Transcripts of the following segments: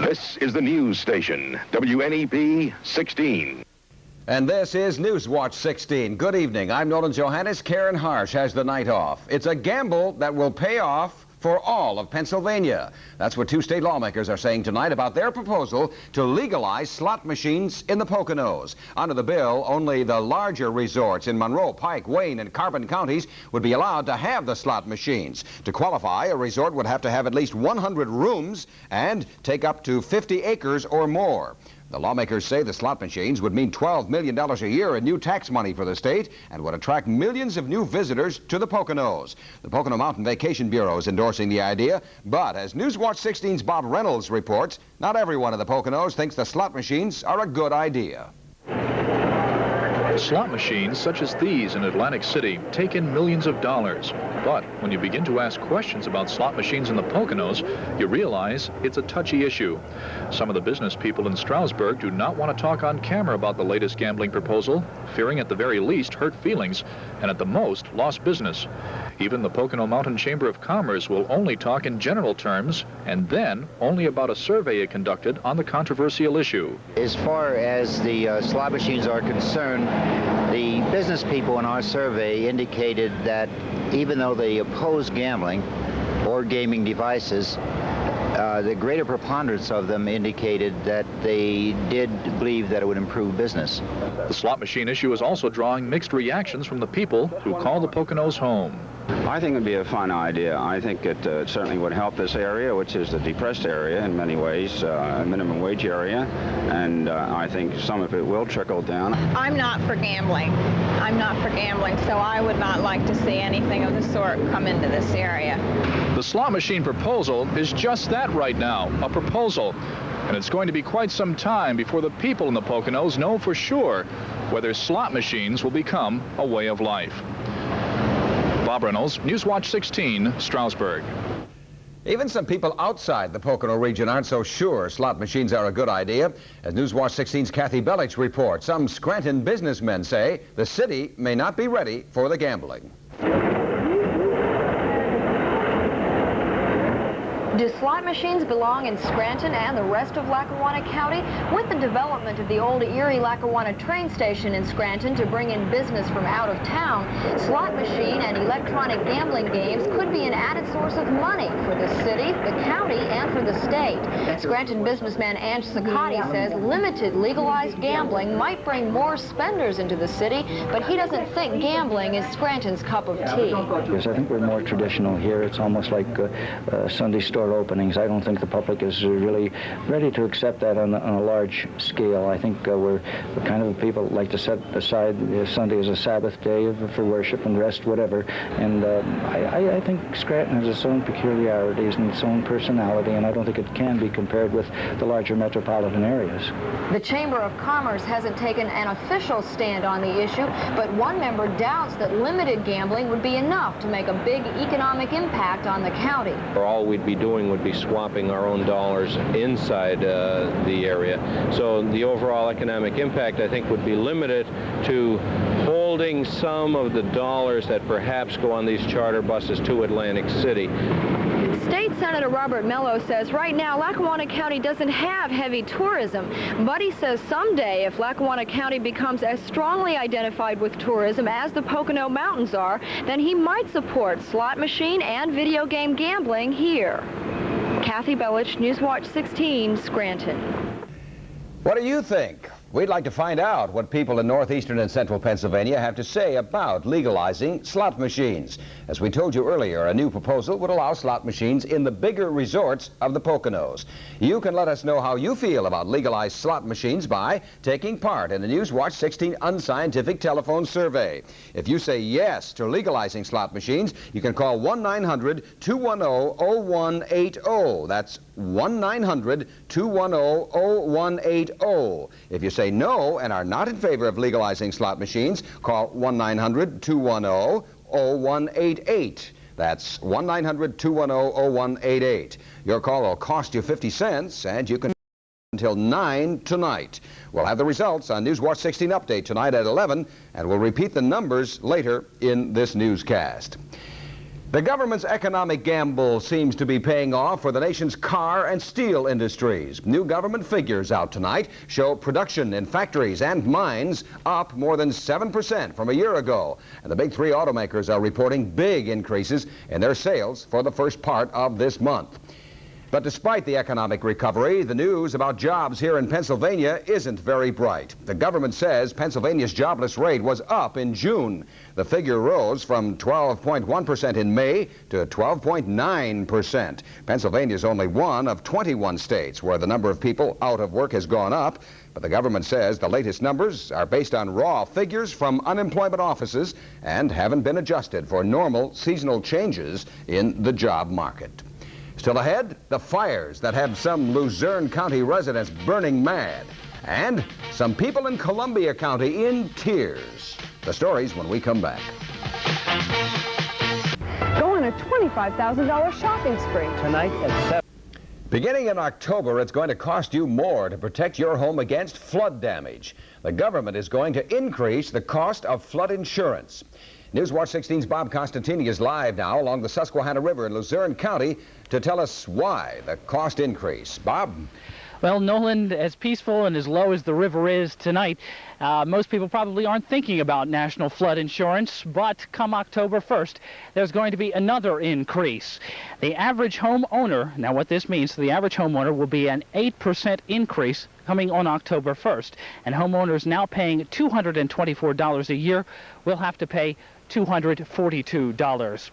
This is the news station, WNEP 16. And this is Newswatch 16. Good evening. I'm Nolan Johannes. Karen Harsh has the night off. It's a gamble that will pay off for all of Pennsylvania. That's what two state lawmakers are saying tonight about their proposal to legalize slot machines in the Poconos. Under the bill, only the larger resorts in Monroe, Pike, Wayne, and Carbon counties would be allowed to have the slot machines. To qualify, a resort would have to have at least 100 rooms and take up to 50 acres or more. The lawmakers say the slot machines would mean $12 million a year in new tax money for the state and would attract millions of new visitors to the Poconos. The Pocono Mountain Vacation Bureau is endorsing the idea, but as Newswatch 16's Bob Reynolds reports, not everyone in the Poconos thinks the slot machines are a good idea. Slot machines such as these in Atlantic City take in millions of dollars. But when you begin to ask questions about slot machines in the Poconos, you realize it's a touchy issue. Some of the business people in Stroudsburg do not want to talk on camera about the latest gambling proposal, fearing at the very least hurt feelings and at the most lost business. Even the Pocono Mountain Chamber of Commerce will only talk in general terms and then only about a survey it conducted on the controversial issue. As far as the slot machines are concerned, the business people in our survey indicated that even though they oppose gambling or gaming devices, the greater preponderance of them indicated that they did believe that it would improve business. The slot machine issue is also drawing mixed reactions from the people who call the Poconos home. I think it would be a fun idea. I think it certainly would help this area, which is a depressed area in many ways, a minimum wage area, and I think some of it will trickle down. I'm not for gambling. I'm not for gambling, so I would not like to see anything of the sort come into this area. The slot machine proposal is just that right now, a proposal. And it's going to be quite some time before the people in the Poconos know for sure whether slot machines will become a way of life. Bob Reynolds, Newswatch 16, Stroudsburg. Even some people outside the Pocono region aren't so sure slot machines are a good idea. As Newswatch 16's Kathi Belich reports, some Scranton businessmen say the city may not be ready for the gambling. Do slot machines belong in Scranton and the rest of Lackawanna County? With the development of the old Erie-Lackawanna train station in Scranton to bring in business from out of town, slot machine and electronic gambling games could be an added source of money for the city, the county, and for the state. Scranton businessman Ange Sakati says limited legalized gambling might bring more spenders into the city, but he doesn't think gambling is Scranton's cup of tea. Yes, I think we're more traditional here. It's almost like Sunday store openings. I don't think the public is really ready to accept that on a large scale. I think we're kind of the people that like to set aside Sunday as a Sabbath day for worship and rest, whatever. And I think Scranton has its own peculiarities and its own personality, and I don't think it can be compared with the larger metropolitan areas. The Chamber of Commerce hasn't taken an official stand on the issue, but one member doubts that limited gambling would be enough to make a big economic impact on the county. All we'd be doing would be swapping our own dollars inside the area. So the overall economic impact, I think, would be limited to holding some of the dollars that perhaps go on these charter buses to Atlantic City. State Senator Robert Mello says right now Lackawanna County doesn't have heavy tourism, but he says someday if Lackawanna County becomes as strongly identified with tourism as the Pocono Mountains are, then he might support slot machine and video game gambling here. Kathi Belich, Newswatch 16, Scranton. What do you think? We'd like to find out what people in northeastern and central Pennsylvania have to say about legalizing slot machines. As we told you earlier, a new proposal would allow slot machines in the bigger resorts of the Poconos. You can let us know how you feel about legalized slot machines by taking part in the Newswatch 16 unscientific telephone survey. If you say yes to legalizing slot machines, you can call 1-900-210-0180. That's 1-900-210-0180. If you say no and are not in favor of legalizing slot machines, call 1-900-210-0188. That's 1-900-210-0188. Your call will cost you 50 cents, and you can until 9 tonight. We'll have the results on Newswatch 16 Update tonight at 11, and we'll repeat the numbers later in this newscast. The government's economic gamble seems to be paying off for the nation's car and steel industries. New government figures out tonight show production in factories and mines up more than 7% from a year ago. And the big three automakers are reporting big increases in their sales for the first part of this month. But despite the economic recovery, the news about jobs here in Pennsylvania isn't very bright. The government says Pennsylvania's jobless rate was up in June. The figure rose from 12.1% in May to 12.9%. Pennsylvania is only one of 21 states where the number of people out of work has gone up. But the government says the latest numbers are based on raw figures from unemployment offices and haven't been adjusted for normal seasonal changes in the job market. Still ahead, the fires that have some Luzerne County residents burning mad, and some people in Columbia County in tears. The stories when we come back. Go on a $25,000 shopping spree. Tonight at 7. Beginning in October, it's going to cost you more to protect your home against flood damage. The government is going to increase the cost of flood insurance. Newswatch 16's Bob Costantini is live now along the Susquehanna River in Luzerne County to tell us why the cost increase. Bob? Well, Nolan, as peaceful and as low as the river is tonight, most people probably aren't thinking about national flood insurance, but come October 1st, there's going to be another increase. The average homeowner, now what this means, the average homeowner will be an 8% increase coming on October 1st, and homeowners now paying $224 a year will have to pay $242.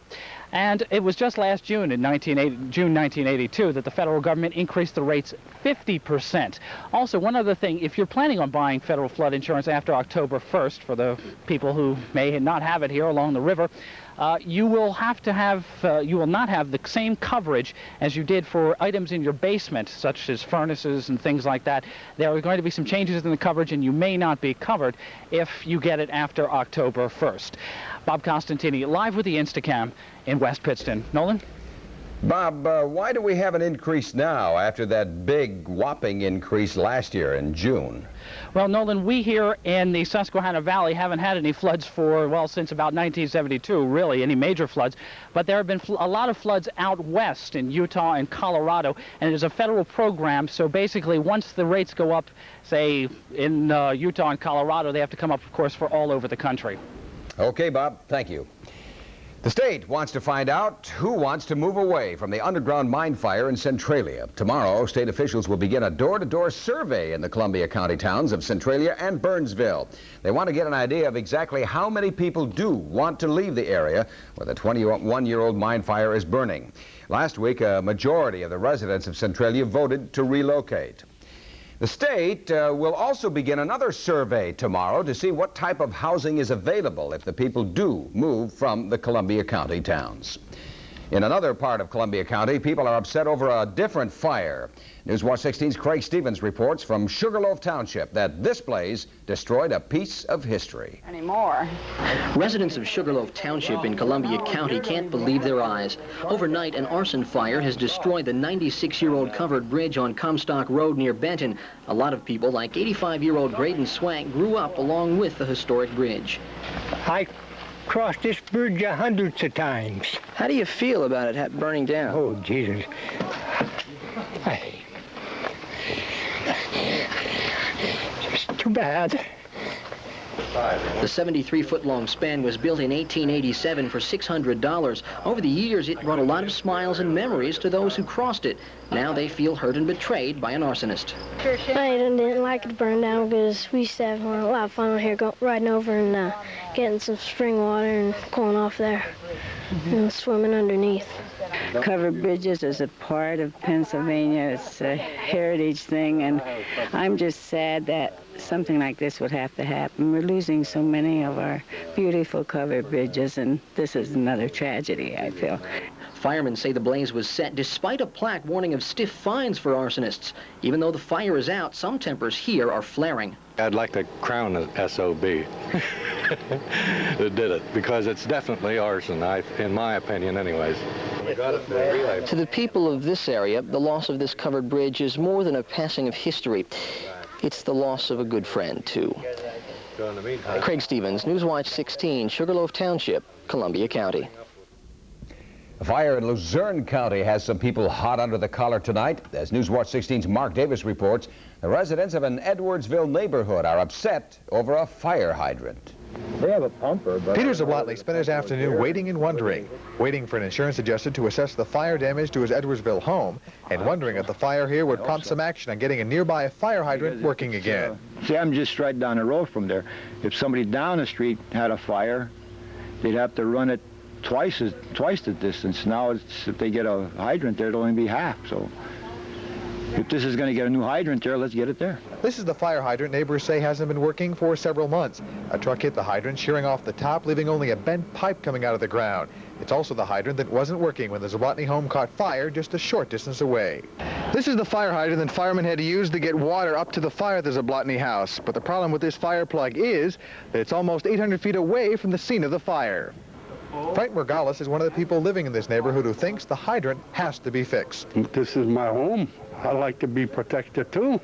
And it was just last June, June 1982, that the federal government increased the rates 50%. Also, one other thing, if you're planning on buying federal flood insurance after October 1st, for the people who may not have it here along the river, you will not have the same coverage as you did for items in your basement, such as furnaces and things like that. There are going to be some changes in the coverage, and you may not be covered if you get it after October 1st. Bob Costantini, live with the Instacam in West Pittston. Nolan? Bob, why do we have an increase now after that big whopping increase last year in June? Well, Nolan, we here in the Susquehanna Valley haven't had any floods for, well, since about 1972, really, any major floods. But there have been a lot of floods out west in Utah and Colorado, and it is a federal program. So basically, once the rates go up, say, in Utah and Colorado, they have to come up, of course, for all over the country. Okay, Bob, thank you. The state wants to find out who wants to move away from the underground mine fire in Centralia. Tomorrow, state officials will begin a door-to-door survey in the Columbia County towns of Centralia and Burnsville. They want to get an idea of exactly how many people do want to leave the area where the 21-year-old mine fire is burning. Last week, a majority of the residents of Centralia voted to relocate. The state will also begin another survey tomorrow to see what type of housing is available if the people do move from the Columbia County towns. In another part of Columbia County, people are upset over a different fire. Newswatch 16's Craig Stevens reports from Sugarloaf Township that this blaze destroyed a piece of history. Anymore. Residents of Sugarloaf Township in Columbia County can't believe their eyes. Overnight, an arson fire has destroyed the 96-year-old covered bridge on Comstock Road near Benton. A lot of people, like 85-year-old Graydon Swank, grew up along with the historic bridge. I crossed this bridge hundreds of times. How do you feel about it burning down? Oh, Jesus. It's too bad. The 73-foot-long span was built in 1887 for $600. Over the years, it brought a lot of smiles and memories to those who crossed it. Now they feel hurt and betrayed by an arsonist. I didn't like it to burn down because we used to have a lot of fun here, riding over and getting some spring water and going off there and swimming underneath. Covered bridges is a part of Pennsylvania. It's a heritage thing, and I'm just sad that something like this would have to happen. We're losing so many of our beautiful covered bridges, and this is another tragedy, I feel. Firemen say the blaze was set despite a plaque warning of stiff fines for arsonists. Even though the fire is out, some tempers here are flaring. I'd like to crown the SOB that did it, because it's definitely arson, in my opinion anyways. To the people of this area, the loss of this covered bridge is more than a passing of history. It's the loss of a good friend, too. Craig Stevens, Newswatch 16, Sugarloaf Township, Columbia County. A fire in Luzerne County has some people hot under the collar tonight. As Newswatch 16's Mark Davis reports, the residents of an Edwardsville neighborhood are upset over a fire hydrant. They have a pumper, but... Peter Zablotny spent his afternoon waiting and wondering for an insurance adjuster to assess the fire damage to his Edwardsville home, and wondering if the fire here would prompt some action on getting a nearby fire hydrant working again. See, I'm just right down the road from there. If somebody down the street had a fire, they'd have to run it twice the distance. Now, if they get a hydrant there, it'll only be half. So if this is going to get a new hydrant there, let's get it there. This is the fire hydrant neighbors say hasn't been working for several months. A truck hit the hydrant, shearing off the top, leaving only a bent pipe coming out of the ground. It's also the hydrant that wasn't working when the Zablotny home caught fire just a short distance away. This is the fire hydrant that firemen had to use to get water up to the fire at the Zablotny house. But the problem with this fire plug is that it's almost 800 feet away from the scene of the fire. Frank Morgales is one of the people living in this neighborhood who thinks the hydrant has to be fixed. This is my home. I like to be protected too.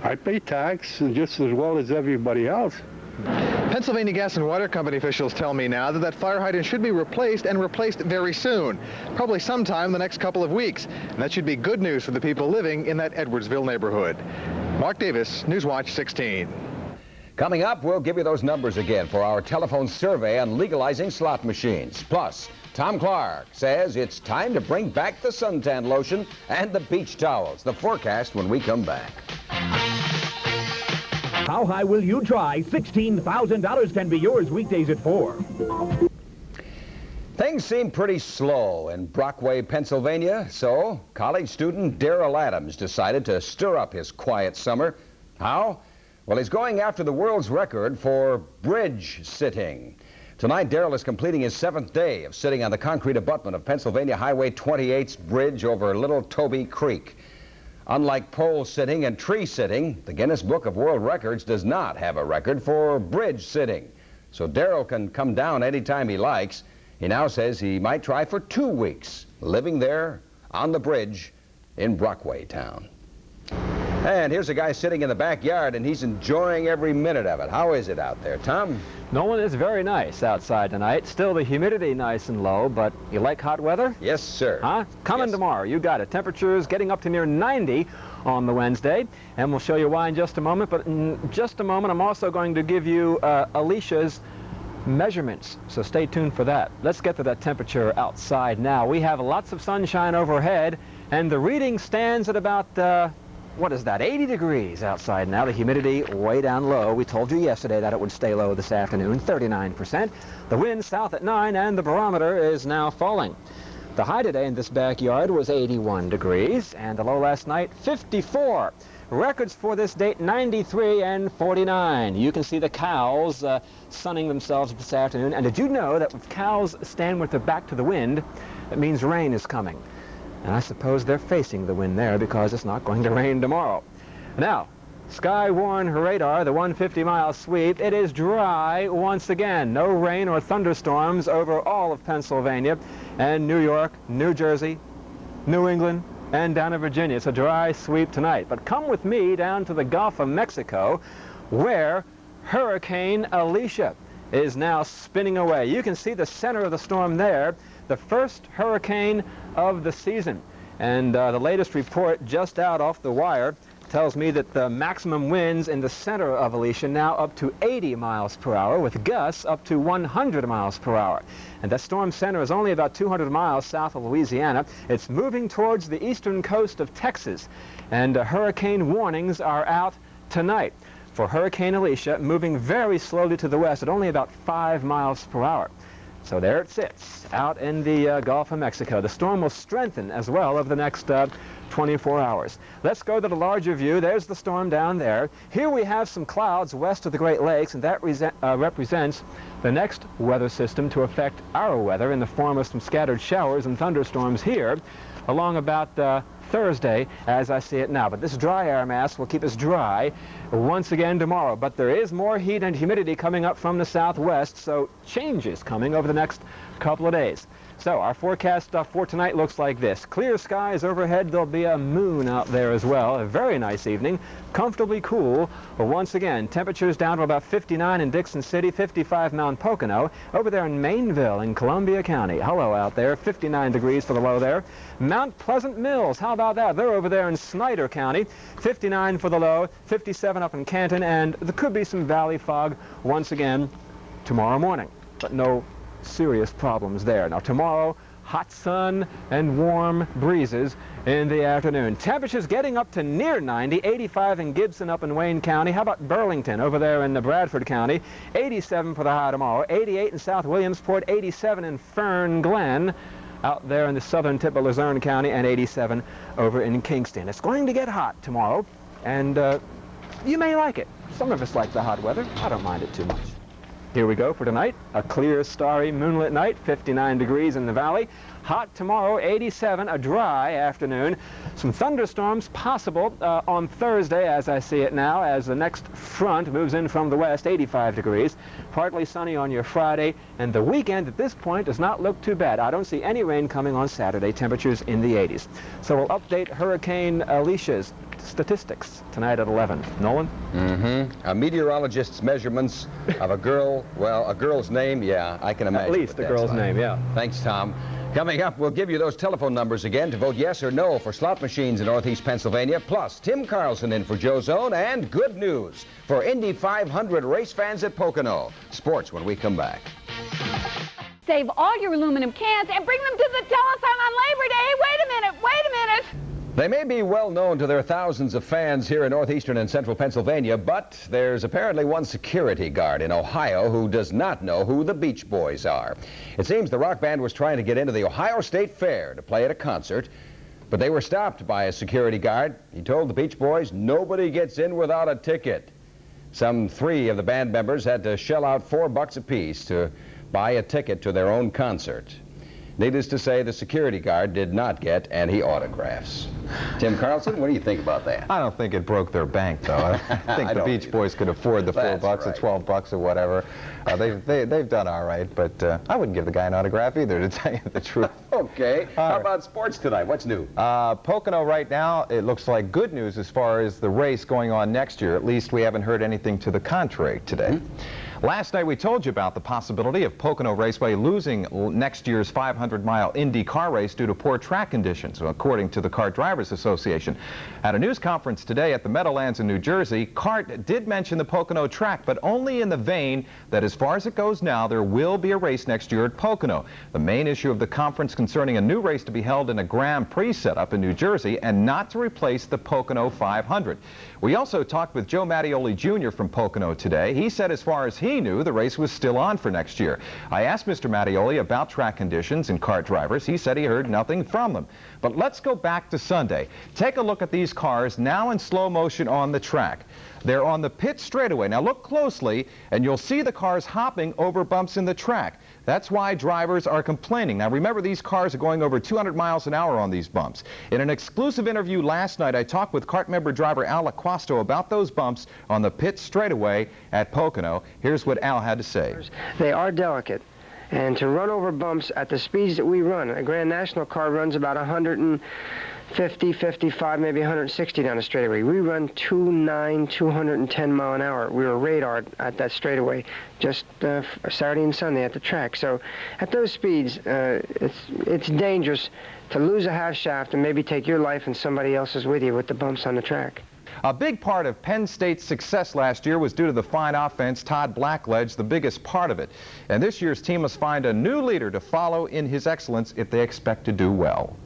I pay tax just as well as everybody else. Pennsylvania Gas and Water Company officials tell me now that fire hydrant should be replaced, and replaced very soon, probably sometime in the next couple of weeks. And that should be good news for the people living in that Edwardsville neighborhood. Mark Davis, Newswatch 16. Coming up, we'll give you those numbers again for our telephone survey on legalizing slot machines. Plus, Tom Clark says it's time to bring back the suntan lotion and the beach towels. The forecast when we come back. How high will you try? $16,000 can be yours weekdays at 4. Things seem pretty slow in Brockway, Pennsylvania, so college student Darrell Adams decided to stir up his quiet summer. How? Well, he's going after the world's record for bridge sitting. Tonight, Darrell is completing his 7th day of sitting on the concrete abutment of Pennsylvania Highway 28's bridge over Little Toby Creek. Unlike pole sitting and tree sitting, the Guinness Book of World Records does not have a record for bridge sitting. So Darrell can come down anytime he likes. He now says he might try for 2 weeks, living there on the bridge in Brockway town. And here's a guy sitting in the backyard, and he's enjoying every minute of it. How is it out there, Tom? Nolan, it's very nice outside tonight. Still the humidity nice and low, but you like hot weather? Yes, sir. Huh? Coming tomorrow. You got it. Temperatures getting up to near 90 on the Wednesday, and we'll show you why in just a moment. But in just a moment, I'm also going to give you Alicia's measurements, so stay tuned for that. Let's get to that temperature outside now. We have lots of sunshine overhead, and the reading stands at about what is that, 80 degrees outside now. The humidity way down low. We told you yesterday that it would stay low this afternoon, 39%. The wind south at 9, and the barometer is now falling. The high today in this backyard was 81 degrees, and the low last night, 54. Records for this date, 93 and 49. You can see the cows sunning themselves this afternoon. And did you know that if cows stand with their back to the wind, it means rain is coming? And I suppose they're facing the wind there because it's not going to rain tomorrow. Now, Skywarn radar, the 150-mile sweep, it is dry once again. No rain or thunderstorms over all of Pennsylvania and New York, New Jersey, New England, and down in Virginia. It's a dry sweep tonight. But come with me down to the Gulf of Mexico, where Hurricane Alicia is now spinning away. You can see the center of the storm there, the first hurricane of the season. And the latest report just out off the wire tells me that the maximum winds in the center of Alicia now up to 80 miles per hour, with gusts up to 100 miles per hour. And that storm center is only about 200 miles south of Louisiana. It's moving towards the eastern coast of Texas, and hurricane warnings are out tonight for Hurricane Alicia, moving very slowly to the west at only about 5 miles per hour. So there it sits out in the Gulf of Mexico. The storm will strengthen as well over the next 24 hours. Let's go to the larger view. There's the storm down there. Here we have some clouds west of the Great Lakes, and that represents the next weather system to affect our weather in the form of some scattered showers and thunderstorms here along about Thursday as I see it now. But this dry air mass will keep us dry once again tomorrow. But there is more heat and humidity coming up from the southwest, so changes coming over the next couple of days. So our forecast for tonight looks like this. Clear skies overhead. There'll be a moon out there as well. A very nice evening. Comfortably cool. But once again, temperatures down to about 59 in Dixon City, 55 Mount Pocono. Over there in Mainville in Columbia County. Hello out there. 59 degrees for the low there. Mount Pleasant Mills. How about that? They're over there in Snyder County. 59 for the low. 57 up in Canton. And there could be some valley fog once again tomorrow morning. But no serious problems there. Now tomorrow, hot sun and warm breezes in the afternoon. Temperatures getting up to near 90, 85 in Gibson up in Wayne County. How about Burlington over there in Bradford County? 87 for the high tomorrow. 88 in South Williamsport, 87 in Fern Glen out there in the southern tip of Luzerne County, and 87 over in Kingston. It's going to get hot tomorrow, and you may like it. Some of us like the hot weather. I don't mind it too much. Here we go for tonight. A clear, starry, moonlit night, 59 degrees in the valley. Hot tomorrow, 87, a dry afternoon. Some thunderstorms possible on Thursday, as I see it now, as the next front moves in from the west, 85 degrees. Partly sunny on your Friday, and the weekend at this point does not look too bad. I don't see any rain coming on Saturday, temperatures in the 80s. So we'll update Hurricane Alicia's statistics tonight at 11. Nolan? A meteorologist's measurements of a girl, well, a girl's name, yeah, I can imagine. At least a girl's name, yeah. Thanks, Tom. Coming up, we'll give you those telephone numbers again to vote yes or no for slot machines in Northeast Pennsylvania, plus Tim Karlson in for Joe Zone, and good news for Indy 500 race fans at Pocono. Sports when we come back. Save all your aluminum cans and bring them to the telethon on Labor Day. Wait a minute, wait a minute. They may be well known to their thousands of fans here in northeastern and central Pennsylvania, but there's apparently one security guard in Ohio who does not know who the Beach Boys are. It seems the rock band was trying to get into the Ohio State Fair to play at a concert, but they were stopped by a security guard. He told the Beach Boys nobody gets in without a ticket. Some 3 of the band members had to shell out $4 apiece to buy a ticket to their own concert. Needless to say, the security guard did not get any autographs. Tim Karlson, what do you think about that? I don't think it broke their bank, though. I think the Beach Boys could afford the $4 or $12 or whatever. They've done all right, but I wouldn't give the guy an autograph either, to tell you the truth. Okay. How about sports tonight? What's new? Pocono right now, it looks like good news as far as the race going on next year. At least we haven't heard anything to the contrary today. Last night we told you about the possibility of Pocono Raceway losing next year's 500-mile Indy car race due to poor track conditions, according to the Kart Drivers Association. At a news conference today at the Meadowlands in New Jersey, Kart did mention the Pocono track, but only in the vein that as far as it goes now, there will be a race next year at Pocono. The main issue of the conference concerning a new race to be held in a Grand Prix setup in New Jersey and not to replace the Pocono 500. We also talked with Joe Mattioli Jr. from Pocono today. He said as far as he knew, the race was still on for next year. I asked Mr. Mattioli about track conditions and kart drivers. He said he heard nothing from them. But let's go back to Sunday. Take a look at these cars now in slow motion on the track. They're on the pit straightaway. Now look closely and you'll see the cars hopping over bumps in the track. That's why drivers are complaining. Now remember, these cars are going over 200 miles an hour on these bumps. In an exclusive interview last night, I talked with kart member driver Al Laquasto about those bumps on the pit straightaway at Pocono. Here's what Al had to say. They are delicate. And to run over bumps at the speeds that we run, a Grand National car runs about 150, 55, maybe 160 down the straightaway. We run 210 mile an hour. We were radared at that straightaway just Saturday and Sunday at the track. So at those speeds, it's dangerous to lose a half shaft and maybe take your life and somebody else's with you with the bumps on the track. A big part of Penn State's success last year was due to the fine offense, Todd Blackledge, the biggest part of it. And this year's team must find a new leader to follow in his excellence if they expect to do well.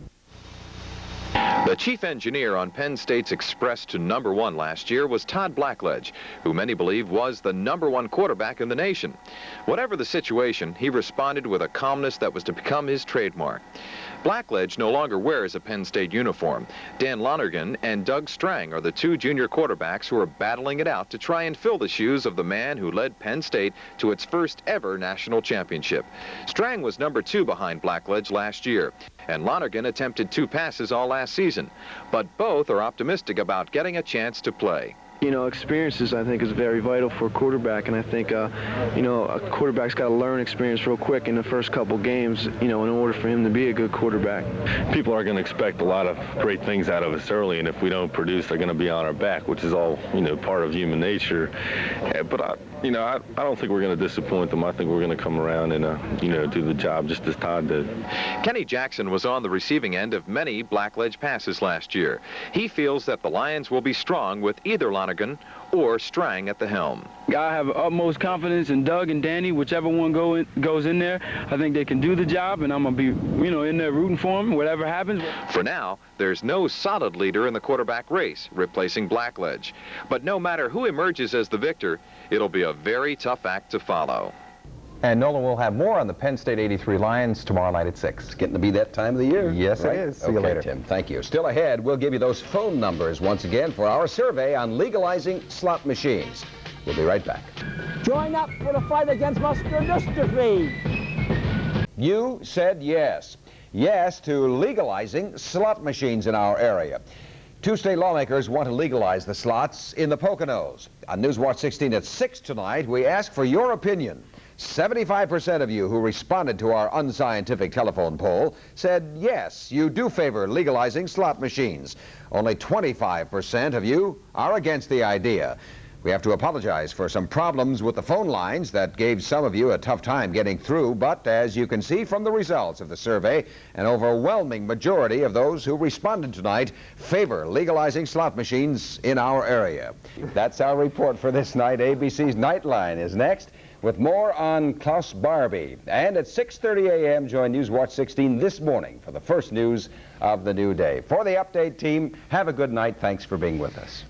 The chief engineer on Penn State's Express to #1 last year was Todd Blackledge, who many believe was the #1 quarterback in the nation. Whatever the situation, he responded with a calmness that was to become his trademark. Blackledge no longer wears a Penn State uniform. Dan Lonergan and Doug Strang are the 2 junior quarterbacks who are battling it out to try and fill the shoes of the man who led Penn State to its first ever national championship. Strang was #2 behind Blackledge last year, and Lonergan attempted 2 passes all last season. But both are optimistic about getting a chance to play. you know, experiences, I think, is very vital for a quarterback, and I think, you know, a quarterback's got to learn experience real quick in the first couple games, you know, in order for him to be a good quarterback. People are going to expect a lot of great things out of us early, and if we don't produce, they're going to be on our back, which is all, you know, part of human nature. But I don't think we're going to disappoint them. I think we're going to come around and, you know, do the job just as Todd did. Kenny Jackson was on the receiving end of many blackledge passes last year. He feels that the Lions will be strong with either Lonergan or Strang at the helm. I have utmost confidence in Doug and Danny, whichever one goes in there. I think they can do the job, and I'm going to be, you know, in there rooting for them, whatever happens. For now, there's no solid leader in the quarterback race replacing Blackledge. But no matter who emerges as the victor, it'll be a very tough act to follow. And Nolan will have more on the Penn State 83 Lions tomorrow night at 6. It's getting to be that time of the year. Yes, right? It is. See you later. Tim, thank you. Still ahead, we'll give you those phone numbers once again for our survey on legalizing slot machines. We'll be right back. Join up for the fight against muscular dystrophy. You said yes. Yes to legalizing slot machines in our area. 2 state lawmakers want to legalize the slots in the Poconos. On Newswatch 16 at 6 tonight, we ask for your opinion. 75% of you who responded to our unscientific telephone poll said yes, you do favor legalizing slot machines. Only 25% of you are against the idea. We have to apologize for some problems with the phone lines that gave some of you a tough time getting through, but as you can see from the results of the survey, an overwhelming majority of those who responded tonight favor legalizing slot machines in our area. That's our report for this night. ABC's Nightline is next, with more on Klaus Barbie. And at 6:30 a.m., join Newswatch 16 this morning for the first news of the new day. For the Update team, have a good night. Thanks for being with us.